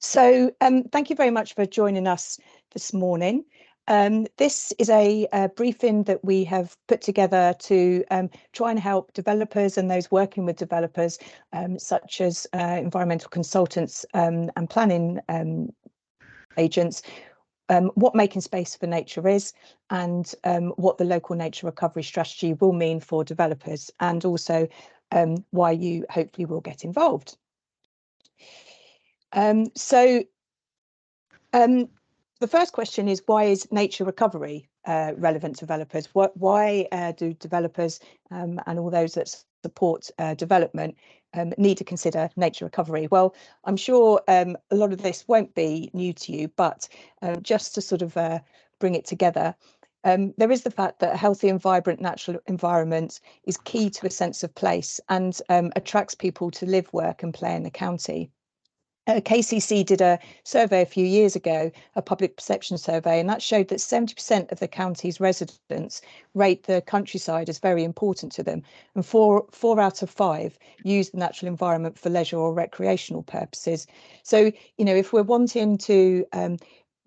Thank you very much for joining us this morning. This is a briefing that we have put together to try and help developers and those working with developers, such as environmental consultants and planning agents, what making space for nature is, and what the local nature recovery strategy will mean for developers, and also why you hopefully will get involved. The first question is, why is nature recovery relevant to developers? Why do developers and all those that support development need to consider nature recovery? Well, I'm sure a lot of this won't be new to you, but just to sort of bring it together, there is the fact that a healthy and vibrant natural environment is key to a sense of place and attracts people to live, work and play in the county. KCC did a survey a few years ago, a public perception survey, and that showed that 70% of the county's residents rate the countryside as very important to them, and four out of five use the natural environment for leisure or recreational purposes. So, if we're wanting to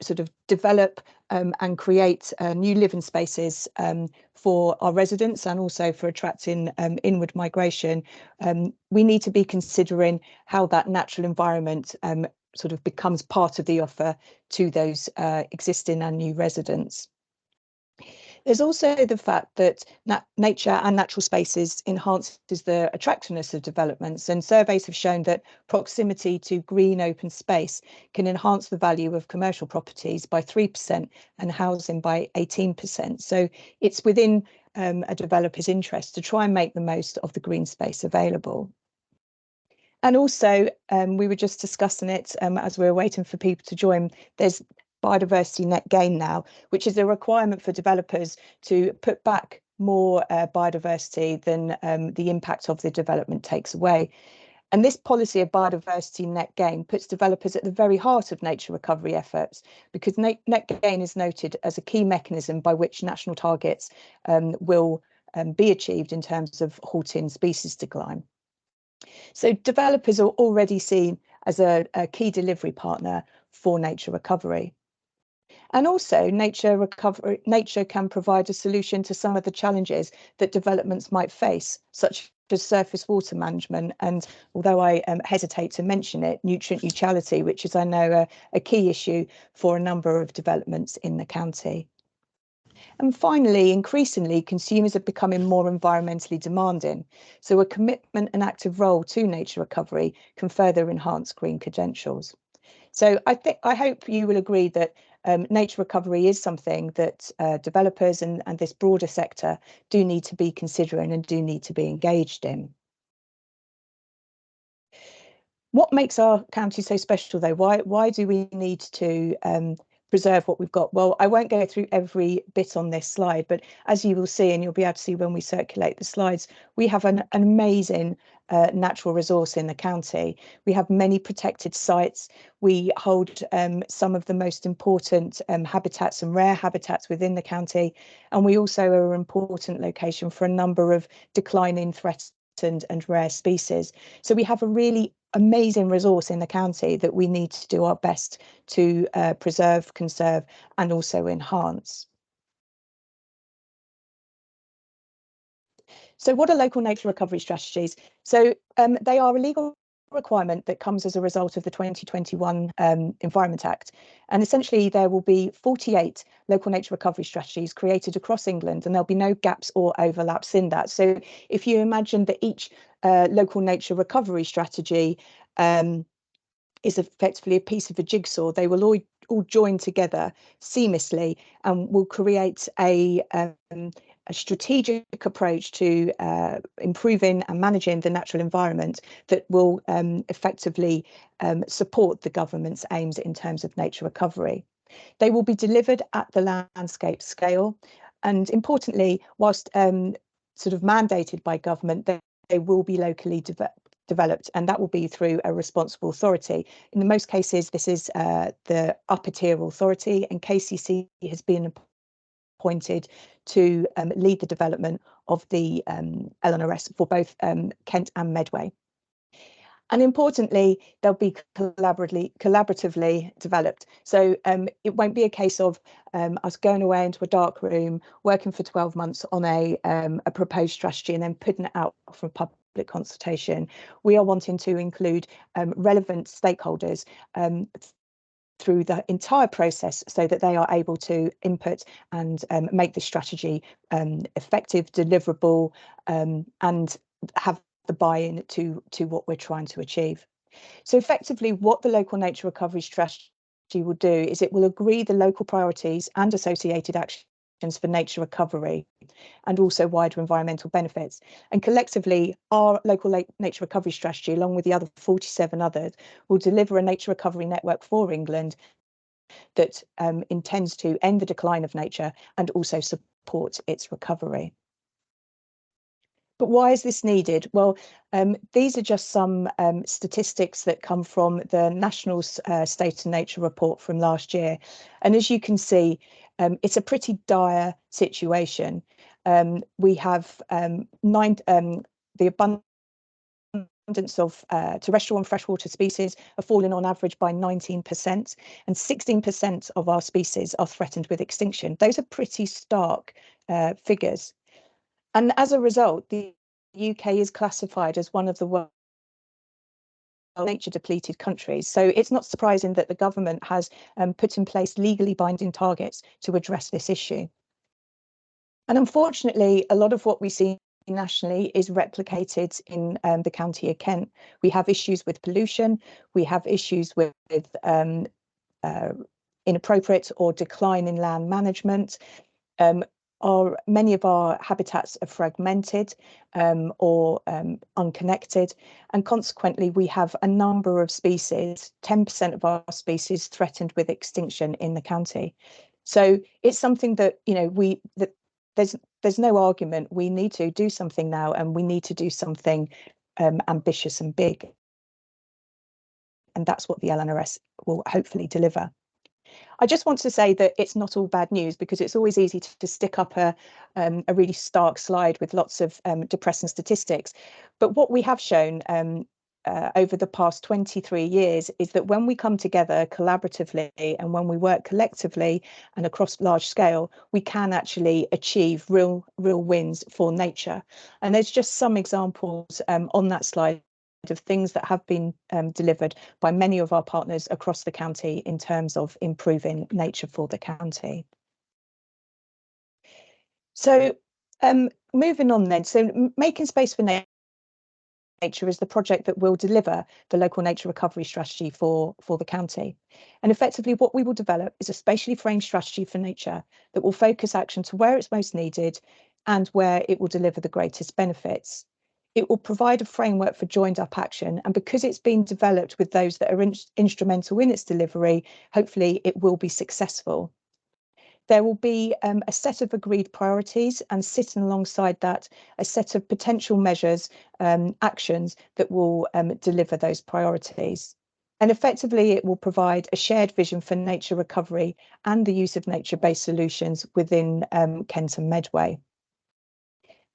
sort of develop and create new living spaces for our residents and also for attracting inward migration, we need to be considering how that natural environment sort of becomes part of the offer to those existing and new residents. There's also the fact that nature and natural spaces enhances the attractiveness of developments, and surveys have shown that proximity to green open space can enhance the value of commercial properties by 3% and housing by 18%. So it's within a developer's interest to try and make the most of the green space available. And also, we were just discussing it as we were waiting for people to join, there's biodiversity net gain now, which is a requirement for developers to put back more biodiversity than the impact of the development takes away. And this policy of biodiversity net gain puts developers at the very heart of nature recovery efforts, because net gain is noted as a key mechanism by which national targets will be achieved in terms of halting species decline. So developers are already seen as a key delivery partner for nature recovery. And also, nature can provide a solution to some of the challenges that developments might face, such as surface water management, and although I hesitate to mention it, nutrient neutrality, which is, I know, a key issue for a number of developments in the county. And finally, increasingly, consumers are becoming more environmentally demanding, so a commitment and active role to nature recovery can further enhance green credentials. So I hope you will agree that nature recovery is something that developers and this broader sector do need to be considering and do need to be engaged in. What makes our county so special, though? Why do we need to preserve what we've got? Well, I won't go through every bit on this slide, but as you will see, and you'll be able to see when we circulate the slides, we have an amazing natural resource in the county. We have many protected sites. We hold some of the most important habitats and rare habitats within the county, and we also are an important location for a number of declining, threatened and rare species. So we have a really amazing resource in the county that we need to do our best to preserve, conserve and also enhance. So what are local nature recovery strategies? So they are a legal requirement that comes as a result of the 2021 Environment Act. And essentially there will be 48 local nature recovery strategies created across England, and there'll be no gaps or overlaps in that. So if you imagine that each local nature recovery strategy is effectively a piece of a jigsaw, they will all join together seamlessly and will create a strategic approach to improving and managing the natural environment that will effectively support the government's aims in terms of nature recovery. They will be delivered at the landscape scale, and importantly, whilst sort of mandated by government, they will be locally developed, and that will be through a responsible authority. In the most cases, this is the upper tier authority, and KCC has been appointed to lead the development of the LNRS for both Kent and Medway. And importantly, they'll be collaboratively developed. So it won't be a case of us going away into a dark room, working for 12 months on a proposed strategy and then putting it out for public consultation. We are wanting to include relevant stakeholders through the entire process so that they are able to input and make the strategy effective, deliverable, and have the buy-in to what we're trying to achieve. So effectively, what the local nature recovery strategy will do is it will agree the local priorities and associated actions for nature recovery and also wider environmental benefits. And collectively, our local nature recovery strategy, along with the other 47 others, will deliver a nature recovery network for England that intends to end the decline of nature and also support its recovery. But why is this needed? Well, these are just some statistics that come from the National State of Nature report from last year. And as you can see, it's a pretty dire situation. We have the abundance of terrestrial and freshwater species are falling on average by 19%, and 16% of our species are threatened with extinction. Those are pretty stark figures. And as a result, the UK is classified as one of the world's nature depleted countries. So it's not surprising that the government has put in place legally binding targets to address this issue. And unfortunately, a lot of what we see nationally is replicated in the county of Kent. We have issues with pollution, we have issues with inappropriate or decline in land management. Many of our habitats are fragmented or unconnected, and consequently we have a number of species, 10% of our species threatened with extinction in the county. So it's something that, you know, there's no argument. We need to do something now, and we need to do something ambitious and big. And that's what the LNRS will hopefully deliver. I just want to say that it's not all bad news, because it's always easy to stick up a really stark slide with lots of depressing statistics. But what we have shown over the past 23 years is that when we come together collaboratively and when we work collectively and across large scale, we can actually achieve real wins for nature. And there's just some examples on that slide of things that have been delivered by many of our partners across the county in terms of improving nature for the county. So moving on then, so Making Space for Nature is the project that will deliver the local nature recovery strategy for the county. And effectively what we will develop is a spatially framed strategy for nature that will focus action to where it's most needed and where it will deliver the greatest benefits. It will provide a framework for joined up action, and because it's been developed with those that are instrumental in its delivery, hopefully it will be successful. There will be a set of agreed priorities, and sitting alongside that, a set of potential measures, actions that will deliver those priorities. And effectively, it will provide a shared vision for nature recovery and the use of nature-based solutions within Kent and Medway.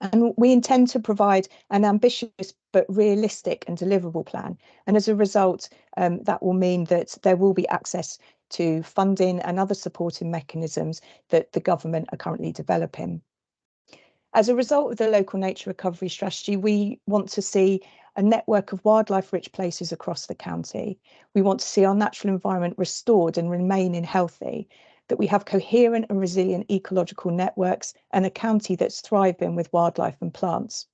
And we intend to provide an ambitious but realistic and deliverable plan. And as a result, that will mean that there will be access to funding and other supporting mechanisms that the government are currently developing. As a result of the local nature recovery strategy, we want to see a network of wildlife-rich places across the county. We want to see our natural environment restored and remaining healthy, that we have coherent and resilient ecological networks, and a county that's thriving with wildlife and plants.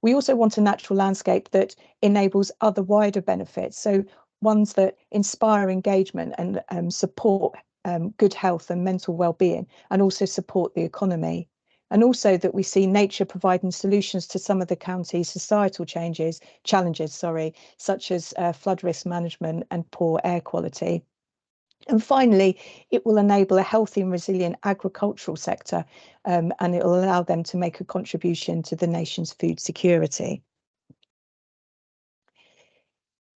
We also want a natural landscape that enables other wider benefits, so ones that inspire engagement and support good health and mental well-being, and also support the economy. And also that we see nature providing solutions to some of the county's societal challenges, such as flood risk management and poor air quality. And finally, it will enable a healthy and resilient agricultural sector, and it will allow them to make a contribution to the nation's food security.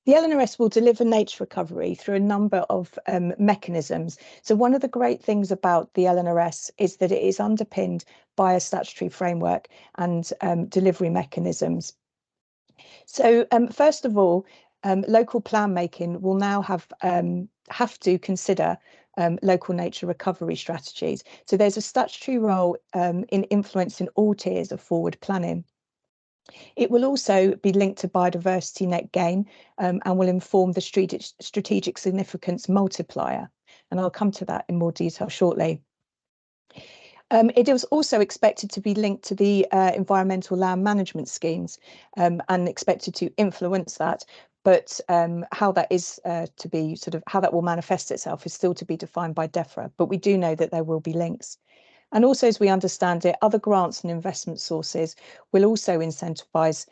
The LNRS will deliver nature recovery through a number of mechanisms. So one of the great things about the LNRS is that it is underpinned by a statutory framework and delivery mechanisms. So first of all, local plan making will now have to consider local nature recovery strategies. So there's a statutory role in influencing all tiers of forward planning. It will also be linked to biodiversity net gain and will inform the strategic significance multiplier. And I'll come to that in more detail shortly. It is also expected to be linked to the environmental land management schemes and expected to influence that. But how that is to be how that will manifest itself is still to be defined by DEFRA. But we do know that there will be links. And also, as we understand it, other grants and investment sources will also incentivise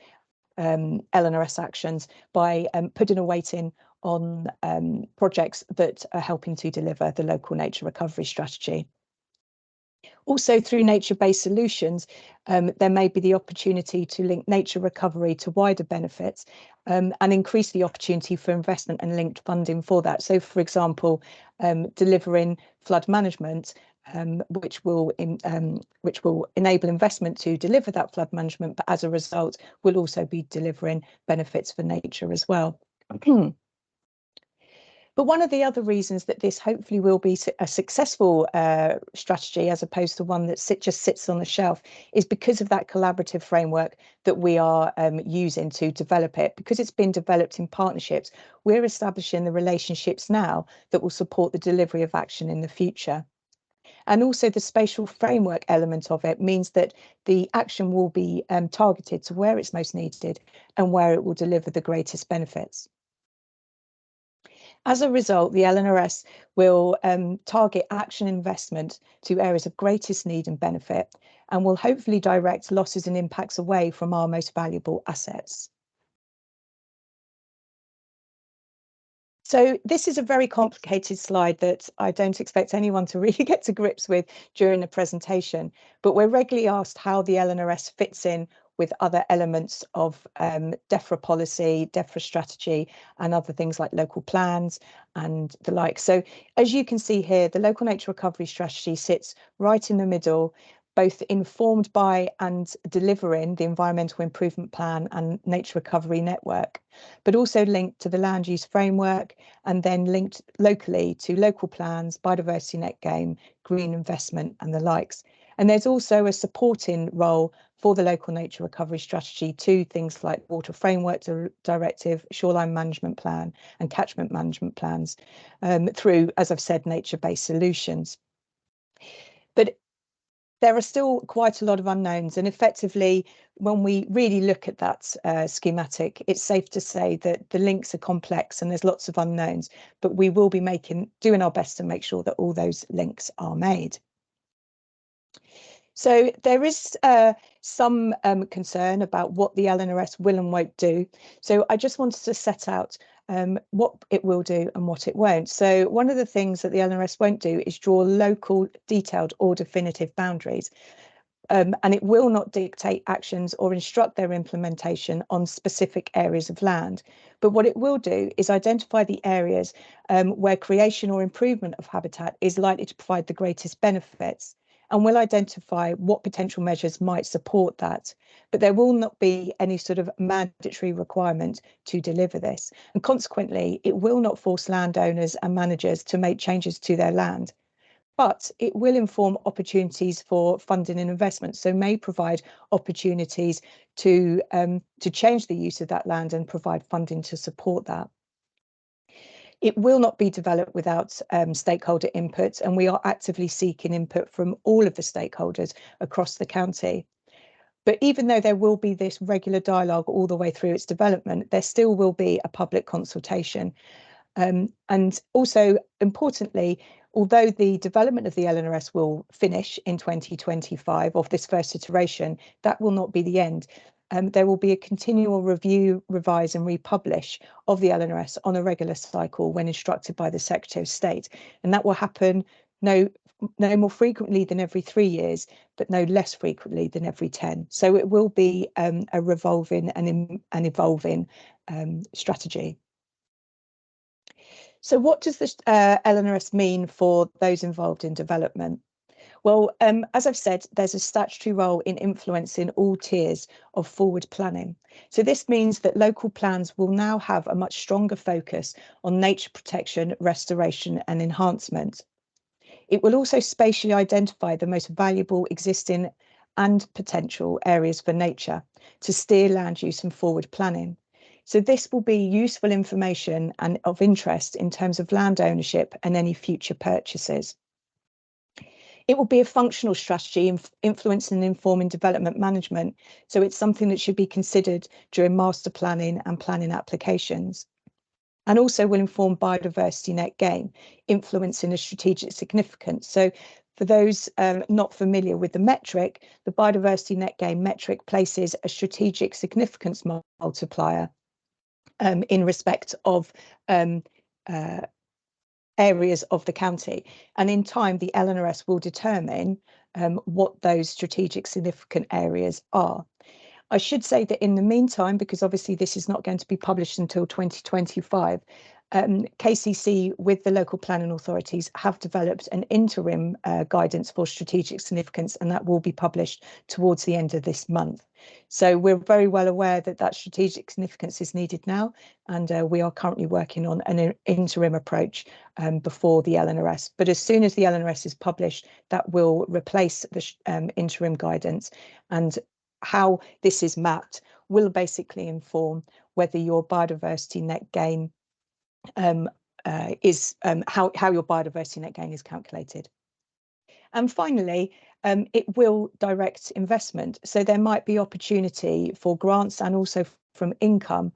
LNRS actions by putting a weighting on projects that are helping to deliver the local nature recovery strategy. Also, through nature-based solutions, there may be the opportunity to link nature recovery to wider benefits and increase the opportunity for investment and linked funding for that. So, for example, delivering flood management, which will enable investment to deliver that flood management, but as a result, will also be delivering benefits for nature as well. But one of the other reasons that this hopefully will be a successful strategy, as opposed to one that just sits on the shelf, is because of that collaborative framework that we are using to develop it. Because it's been developed in partnerships, we're establishing the relationships now that will support the delivery of action in the future. And also the spatial framework element of it means that the action will be targeted to where it's most needed and where it will deliver the greatest benefits. As a result, the LNRS will target action investment to areas of greatest need and benefit, and will hopefully direct losses and impacts away from our most valuable assets. So this is a very complicated slide that I don't expect anyone to really get to grips with during the presentation, but we're regularly asked how the LNRS fits in with other elements of DEFRA policy, DEFRA strategy, and other things like local plans and the like. So as you can see here, the local nature recovery strategy sits right in the middle, both informed by and delivering the environmental improvement plan and nature recovery network, but also linked to the land use framework and then linked locally to local plans, biodiversity net gain, green investment and the likes. And there's also a supporting role for the local nature recovery strategy to things like water framework directive, shoreline management plan and catchment management plans through, as I've said, nature-based solutions. But there are still quite a lot of unknowns, and effectively, when we really look at that schematic, it's safe to say that the links are complex and there's lots of unknowns, but we will be doing our best to make sure that all those links are made. So there is some concern about what the LNRS will and won't do. So I just wanted to set out what it will do and what it won't. So one of the things that the LNRS won't do is draw local, detailed or definitive boundaries. And it will not dictate actions or instruct their implementation on specific areas of land. But what it will do is identify the areas where creation or improvement of habitat is likely to provide the greatest benefits, and will identify what potential measures might support that. But there will not be any sort of mandatory requirement to deliver this. And consequently, it will not force landowners and managers to make changes to their land. But it will inform opportunities for funding and investment, so may provide opportunities to change the use of that land and provide funding to support that. It will not be developed without stakeholder input, and we are actively seeking input from all of the stakeholders across the county. But even though there will be this regular dialogue all the way through its development, there still will be a public consultation. And also, importantly, although the development of the LNRS will finish in 2025 of this first iteration, that will not be the end. There will be a continual review, revise and republish of the LNRS on a regular cycle when instructed by the Secretary of State. And that will happen no more frequently than every 3 years, but no less frequently than every 10. So it will be a revolving and evolving strategy. So what does this LNRS mean for those involved in development? Well, as I've said, there's a statutory role in influencing all tiers of forward planning. So this means that local plans will now have a much stronger focus on nature protection, restoration and enhancement. It will also spatially identify the most valuable existing and potential areas for nature to steer land use and forward planning. So this will be useful information and of interest in terms of land ownership and any future purchases. It will be a functional strategy influencing and informing development management. So it's something that should be considered during master planning and planning applications. And also will inform biodiversity net gain, influencing a strategic significance. So for those not familiar with the metric, the biodiversity net gain metric places a strategic significance multiplier in respect of areas of the county. And in time, the LNRS will determine what those strategic significant areas are. I should say that in the meantime, because obviously this is not going to be published until 2025, KCC with the local planning authorities have developed an interim guidance for strategic significance, and that will be published towards the end of this month. So we're very well aware that that strategic significance is needed now, and we are currently working on an interim approach before the LNRS. But as soon as the LNRS is published, that will replace the interim guidance, and how this is mapped will basically inform whether your biodiversity net gain is how your biodiversity net gain is calculated. And finally, it will direct investment. So there might be opportunity for grants and also from income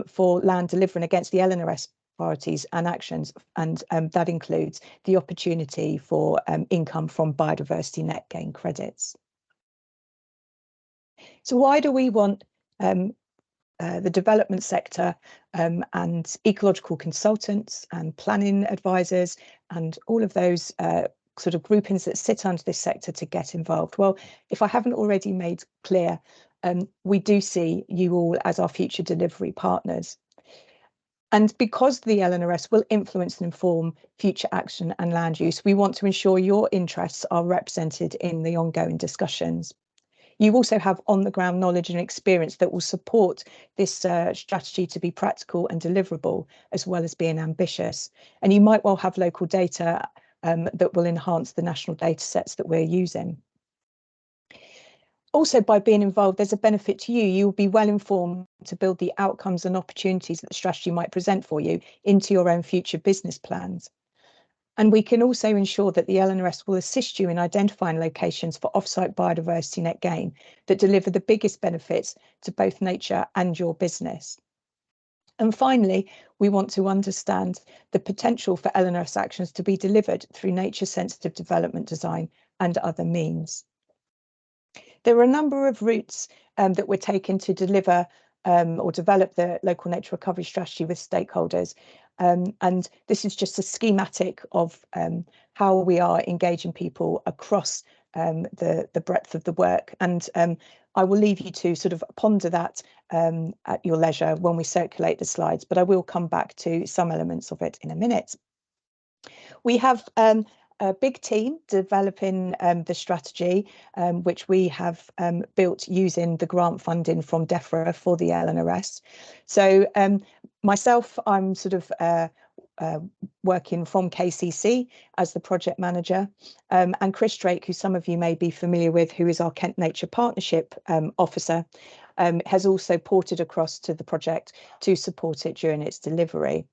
for land delivering against the LNRS priorities and actions. And that includes the opportunity for income from biodiversity net gain credits. So why do we want the development sector and ecological consultants and planning advisors and all of those sort of groupings that sit under this sector to get involved? Well, if I haven't already made clear, we do see you all as our future delivery partners. And because the LNRS will influence and inform future action and land use, we want to ensure your interests are represented in the ongoing discussions. You also have on-the-ground knowledge and experience that will support this strategy to be practical and deliverable, as well as being ambitious. And you might well have local data that will enhance the national data sets that we're using. Also, by being involved, there's a benefit to you. You'll be well informed to build the outcomes and opportunities that the strategy might present for you into your own future business plans. And we can also ensure that the LNRS will assist you in identifying locations for offsite biodiversity net gain that deliver the biggest benefits to both nature and your business. And finally, we want to understand the potential for LNRS actions to be delivered through nature-sensitive development design and other means. There are a number of routes that we're taking to deliver or develop the local nature recovery strategy with stakeholders. And this is just a schematic of how we are engaging people across the breadth of the work. And I will leave you to sort of ponder that at your leisure when we circulate the slides, but I will come back to some elements of it in a minute. We have a big team developing the strategy, which we have built using the grant funding from DEFRA for the LNRS. So myself, I'm sort of working from KCC as the project manager, and Chris Drake, who some of you may be familiar with, who is our Kent Nature Partnership officer, has also ported across to the project to support it during its delivery.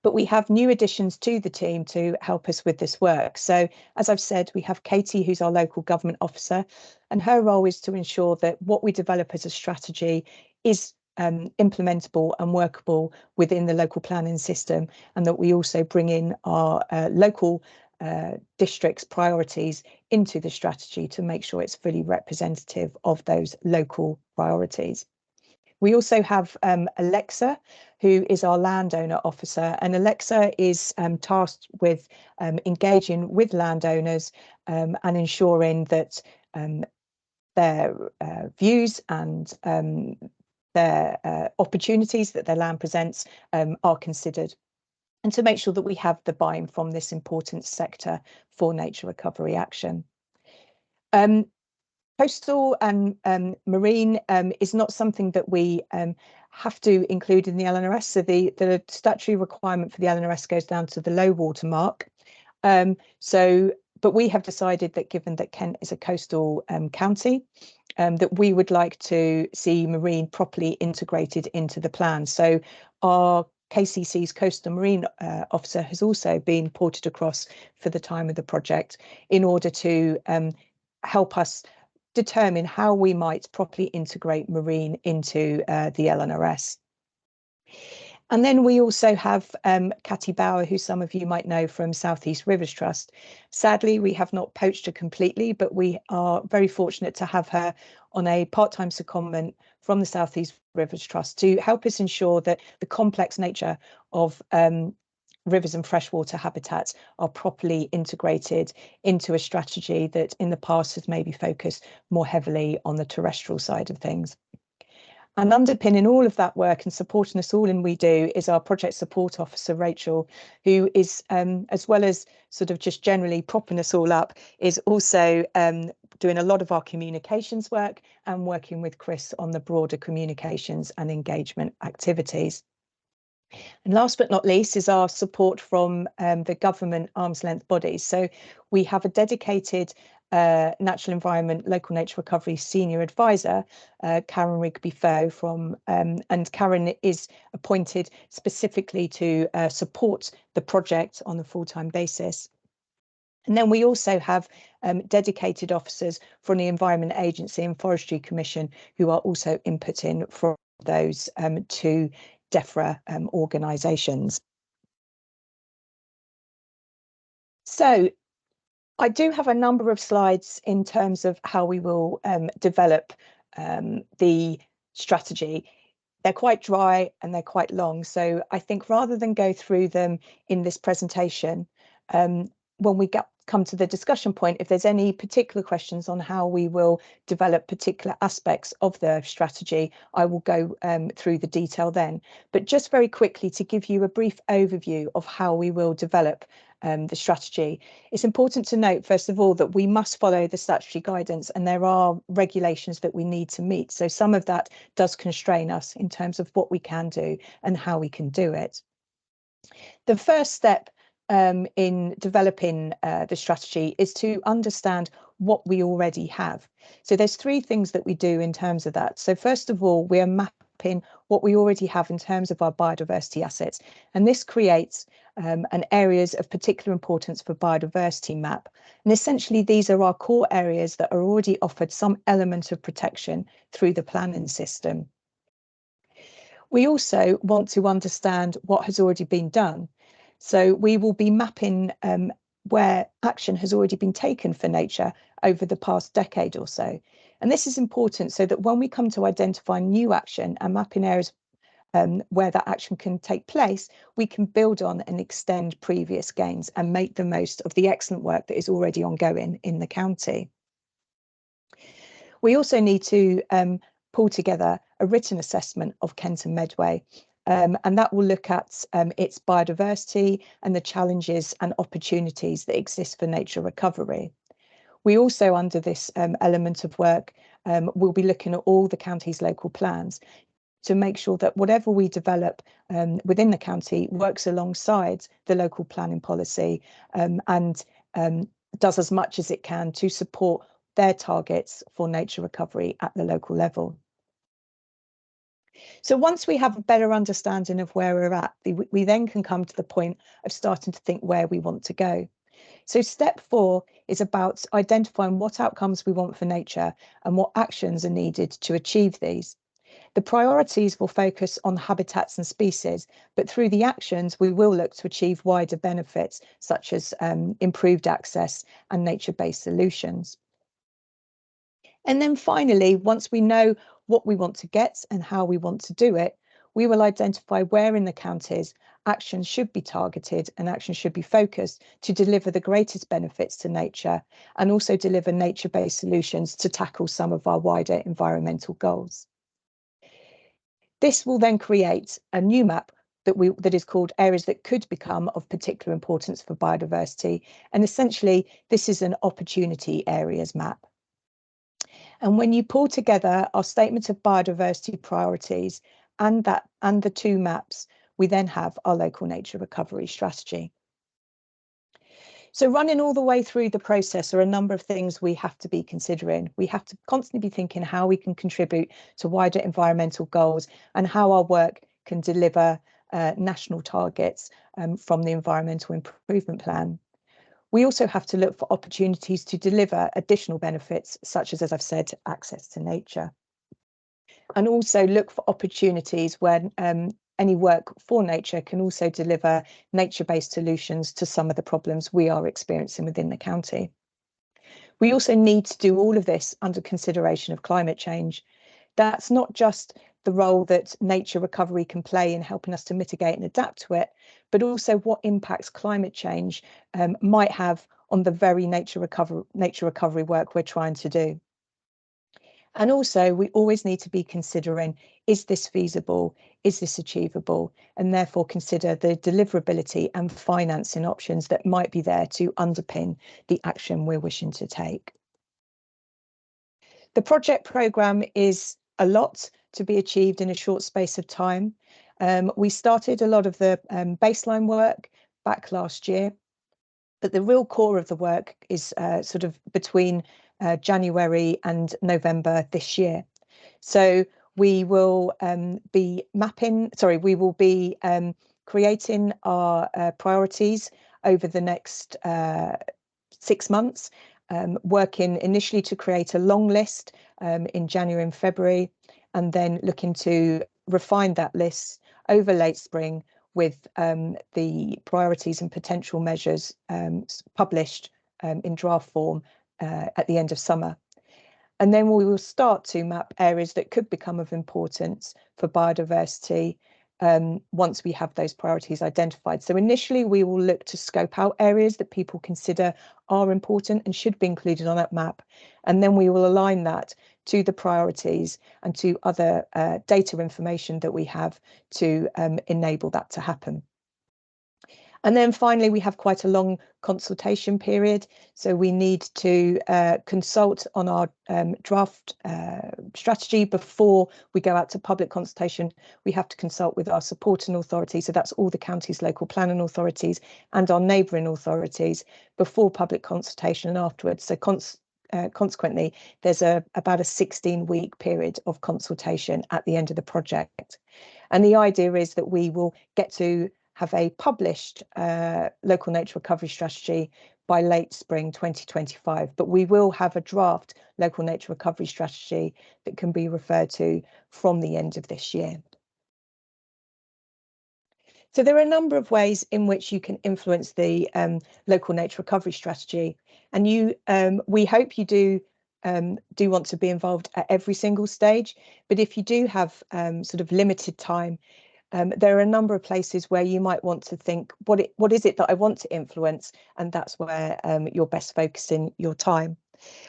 But we have new additions to the team to help us with this work. So as I've said, we have Katie, who's our local government officer, and her role is to ensure that what we develop as a strategy is implementable and workable within the local planning system, and that we also bring in our local districts' priorities into the strategy to make sure it's fully representative of those local priorities. We also have Alexa, who is our landowner officer, and Alexa is tasked with engaging with landowners and ensuring that their views and their opportunities that their land presents are considered. and to make sure that we have the buy-in from this important sector for nature recovery action. Coastal and marine is not something that we have to include in the LNRS. So the statutory requirement for the LNRS goes down to the low water mark. But we have decided that given that Kent is a coastal county, that we would like to see marine properly integrated into the plan. So our KCC's Coastal Marine Officer has also been ported across for the time of the project in order to help us determine how we might properly integrate marine into the LNRS. And then we also have Catty Bauer, who some of you might know from South East Rivers Trust. Sadly, we have not poached her completely, but we are very fortunate to have her on a part-time secondment from the South East Rivers Trust to help us ensure that the complex nature of rivers and freshwater habitats are properly integrated into a strategy that in the past has maybe focused more heavily on the terrestrial side of things. And underpinning all of that work and supporting us all in We Do is our project support officer, Rachel, who is, as well as sort of just generally propping us all up, is also doing a lot of our communications work and working with Chris on the broader communications and engagement activities. And last but not least is our support from the government arm's length bodies. So we have a dedicated natural environment, local nature recovery senior advisor, Karen Rigby-Foe and Karen is appointed specifically to support the project on a full-time basis. And then we also have dedicated officers from the Environment Agency and Forestry Commission who are also inputting from those two DEFRA organisations. So I do have a number of slides in terms of how we will develop the strategy. They're quite dry and they're quite long. So I think rather than go through them in this presentation, when we come to the discussion point, if there's any particular questions on how we will develop particular aspects of the strategy, I will go through the detail then. But just very quickly to give you a brief overview of how we will develop the strategy. It's important to note, first of all, that we must follow the statutory guidance and there are regulations that we need to meet. So some of that does constrain us in terms of what we can do and how we can do it. The first step in developing the strategy is to understand what we already have. So there's three things that we do in terms of that. So first of all, we are mapping what we already have in terms of our biodiversity assets. And this creates an areas of particular importance for biodiversity map. And essentially, these are our core areas that are already offered some element of protection through the planning system. We also want to understand what has already been done. So we will be mapping where action has already been taken for nature over the past decade or so. And this is important so that when we come to identify new action and mapping areas where that action can take place, we can build on and extend previous gains and make the most of the excellent work that is already ongoing in the county. We also need to pull together a written assessment of Kent and Medway. And that will look at its biodiversity and the challenges and opportunities that exist for nature recovery. We also, under this element of work, will be looking at all the county's local plans to make sure that whatever we develop within the county works alongside the local planning policy and does as much as it can to support their targets for nature recovery at the local level. So once we have a better understanding of where we're at, we then can come to the point of starting to think where we want to go. So step 4 is about identifying what outcomes we want for nature and what actions are needed to achieve these. The priorities will focus on habitats and species, but through the actions, we will look to achieve wider benefits, such as improved access and nature-based solutions. And then finally, once we know what we want to get and how we want to do it, we will identify where in the counties action should be targeted and action should be focused to deliver the greatest benefits to nature and also deliver nature-based solutions to tackle some of our wider environmental goals. This will then create a new map that is called areas that could become of particular importance for biodiversity. And essentially, this is an opportunity areas map. And when you pull together our statement of biodiversity priorities and the two maps, we then have our local nature recovery strategy. So running all the way through the process are a number of things we have to be considering. We have to constantly be thinking how we can contribute to wider environmental goals and how our work can deliver national targets from the Environmental Improvement Plan. We also have to look for opportunities to deliver additional benefits, such as I've said, access to nature. And also look for opportunities where any work for nature can also deliver nature-based solutions to some of the problems we are experiencing within the county. We also need to do all of this under consideration of climate change. That's not just the role that nature recovery can play in helping us to mitigate and adapt to it, but also what impacts climate change might have on the very nature recovery work we're trying to do. And also, we always need to be considering, is this feasible? Is this achievable? And therefore consider the deliverability and financing options that might be there to underpin the action we're wishing to take. The project programme is a lot to be achieved in a short space of time. We started a lot of the baseline work back last year, but the real core of the work is sort of between January and November this year. So we will be creating our priorities over the next 6 months, working initially to create a long list in January and February, and then looking to refine that list over late spring with the priorities and potential measures published in draft form at the end of summer. And then we will start to map areas that could become of importance for biodiversity once we have those priorities identified. So initially, we will look to scope out areas that people consider are important and should be included on that map. And then we will align that to the priorities and to other data information that we have to enable that to happen. And then finally, we have quite a long consultation period. So we need to consult on our draft strategy before we go out to public consultation. We have to consult with our supporting authorities. So that's all the county's local planning authorities and our neighbouring authorities before public consultation and afterwards. So consequently, there's about a 16-week period of consultation at the end of the project. And the idea is that we will get to have a published local nature recovery strategy by late spring 2025, but we will have a draft local nature recovery strategy that can be referred to from the end of this year. So there are a number of ways in which you can influence the local nature recovery strategy, and we hope you do want to be involved at every single stage. But if you do have sort of limited time, there are a number of places where you might want to think, what is it that I want to influence? And that's where you're best focusing your time.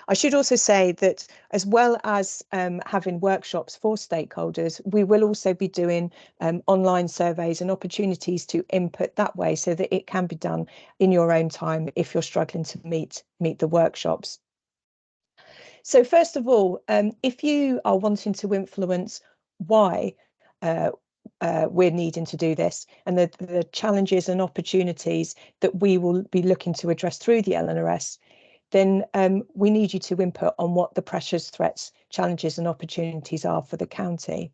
I should also say that as well as having workshops for stakeholders, we will also be doing online surveys and opportunities to input that way so that it can be done in your own time if you're struggling to meet the workshops. So first of all, if you are wanting to influence why we're needing to do this and the challenges and opportunities that we will be looking to address through the LNRS, then we need you to input on what the pressures, threats, challenges and opportunities are for the county.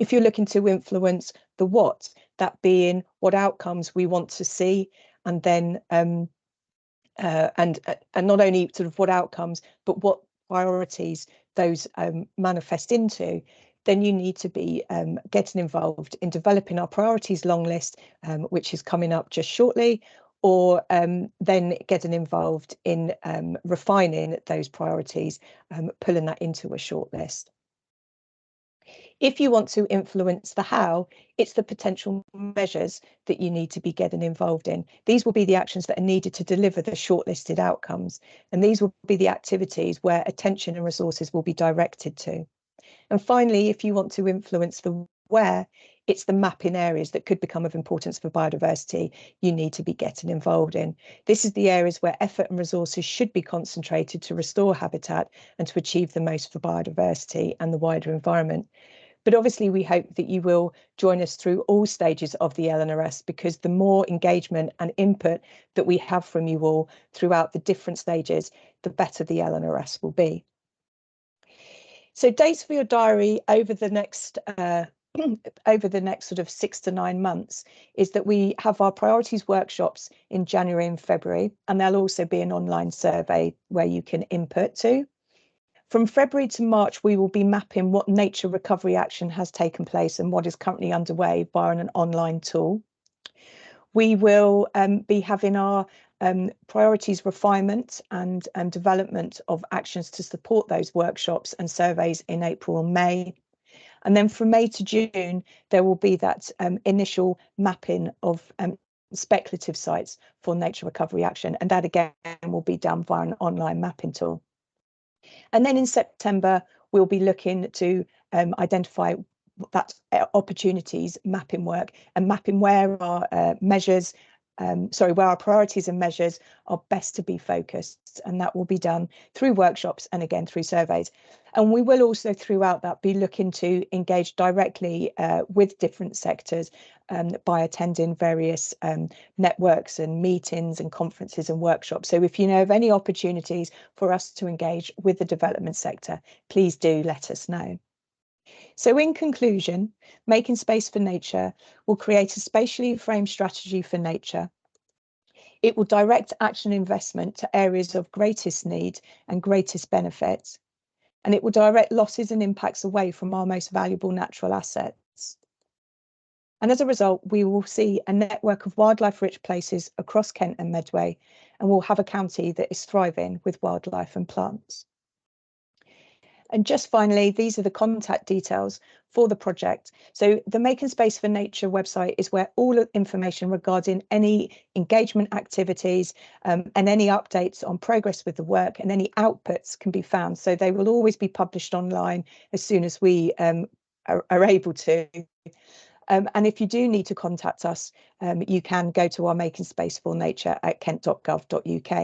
If you're looking to influence the what, that being what outcomes we want to see, and then and not only sort of what outcomes, but what priorities those manifest into, then you need to be getting involved in developing our priorities long list, which is coming up just shortly, or then getting involved in refining those priorities, pulling that into a short list. If you want to influence the how, it's the potential measures that you need to be getting involved in. These will be the actions that are needed to deliver the shortlisted outcomes, and these will be the activities where attention and resources will be directed to. And finally, if you want to influence the where, it's the mapping areas that could become of importance for biodiversity you need to be getting involved in. This is the areas where effort and resources should be concentrated to restore habitat and to achieve the most for biodiversity and the wider environment. But obviously, we hope that you will join us through all stages of the LNRS, because the more engagement and input that we have from you all throughout the different stages, the better the LNRS will be. So dates for your diary over the next sort of 6 to 9 months is that we have our priorities workshops in January and February, and there'll also be an online survey where you can input to. From February to March, we will be mapping what nature recovery action has taken place and what is currently underway via an online tool. We will be having our priorities refinement and development of actions to support those workshops and surveys in April and May. And then from May to June, there will be that initial mapping of speculative sites for nature recovery action. And that again will be done via an online mapping tool. And then in September, we'll be looking to identify that opportunities mapping work and mapping where our measures, where our priorities and measures are best to be focused. And that will be done through workshops and again through surveys. And we will also throughout that be looking to engage directly with different sectors by attending various networks and meetings and conferences and workshops. So if you know of any opportunities for us to engage with the development sector, please do let us know. So in conclusion, Making Space for Nature will create a spatially framed strategy for nature. It will direct action investment to areas of greatest need and greatest benefit, and it will direct losses and impacts away from our most valuable natural assets. And as a result, we will see a network of wildlife-rich places across Kent and Medway, and we'll have a county that is thriving with wildlife and plants. And just finally, these are the contact details for the project. So the Making Space for Nature website is where all information regarding any engagement activities and any updates on progress with the work and any outputs can be found. So they will always be published online as soon as we are able to. And if you do need to contact us, you can go to our Making Space for Nature at kent.gov.uk.